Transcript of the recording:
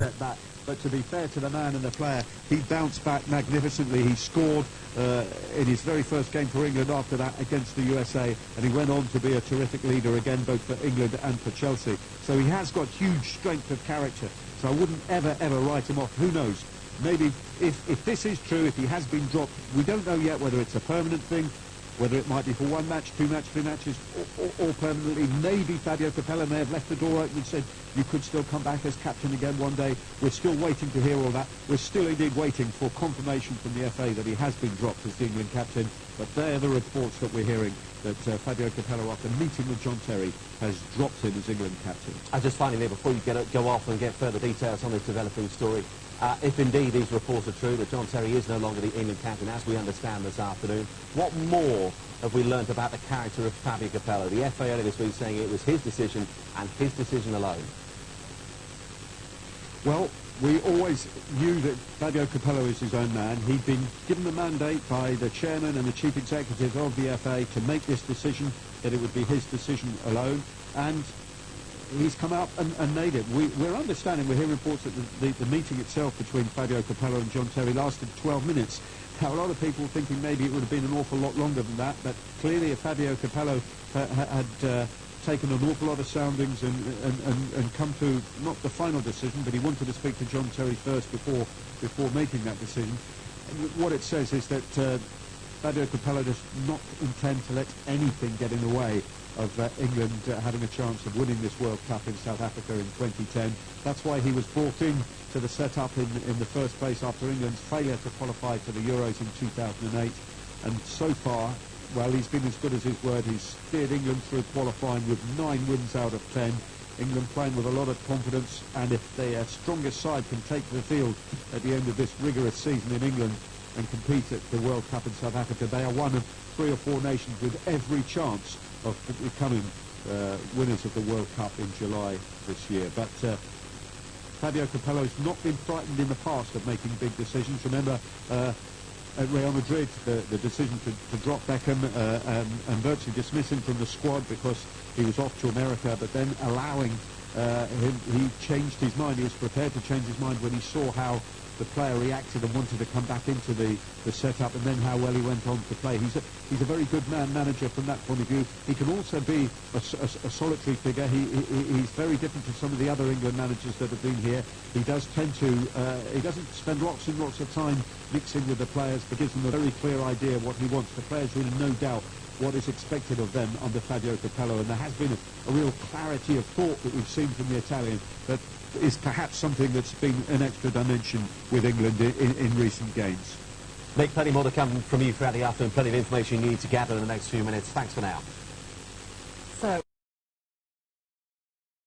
step back. But to be fair to the man and the player, he bounced back magnificently. He scored in his very first game for England after that against the USA, and he went on to be a terrific leader again, both for England and for Chelsea. So he has got huge strength of character. So I wouldn't ever write him off. Who knows? Maybe if this is true, if he has been dropped, we don't know yet whether it's a permanent thing, whether it might be for 1 match, 2 matches, 3 matches, or permanently. Maybe Fabio Capello may have left the door open and said, you could still come back as captain again one day. We're still waiting to hear all that. We're still indeed waiting for confirmation from the FA that he has been dropped as the England captain. But they're the reports that we're hearing, that Fabio Capello, after meeting with John Terry, has dropped him as England captain. Just finally, before you go off and get further details on this developing story, if indeed these reports are true, that John Terry is no longer the England captain, as we understand this afternoon, what more have we learnt about the character of Fabio Capello? The FA earlier this week saying it was his decision and his decision alone. Well, we always knew that Fabio Capello is his own man. He'd been given the mandate by the chairman and the chief executive of the FA to make this decision, that it would be his decision alone, and he's come out and made it. We're understanding, we're hearing reports that the meeting itself between Fabio Capello and John Terry lasted 12 minutes. Now, a lot of people thinking maybe it would have been an awful lot longer than that, but clearly if Fabio Capello had taken an awful lot of soundings and come to not the final decision, but he wanted to speak to John Terry first before making that decision. What it says is that Fabio Capello does not intend to let anything get in the way of England having a chance of winning this World Cup in South Africa in 2010. That's why he was brought in to the setup in the first place after England's failure to qualify for the Euros in 2008. And so far, well, he's been as good as his word. He's steered England through qualifying with 9 wins out of 10. England playing with a lot of confidence, and if their strongest side can take the field at the end of this rigorous season in England and compete at the World Cup in South Africa, they are one of 3 or 4 nations with every chance of becoming winners of the World Cup in July this year. But Fabio Capello has not been frightened in the past of making big decisions. Remember at Real Madrid, the decision to drop Beckham and virtually dismiss him from the squad because he was off to America, but then allowing him, he changed his mind. He was prepared to change his mind when he saw how the player reacted and wanted to come back into the setup, and then how well he went on to play. He's a very good manager from that point of view. He can also be a solitary figure. He's very different to some of the other England managers that have been here. He does tend to, he doesn't spend lots and lots of time mixing with the players, but gives them a very clear idea of what he wants. The players are in no doubt what is expected of them under Fabio Capello, and there has been a real clarity of thought that we've seen from the Italian that is perhaps something that's been an extra dimension with England in recent games. Nick, plenty more to come from you throughout the afternoon, plenty of information you need to gather in the next few minutes. Thanks for now.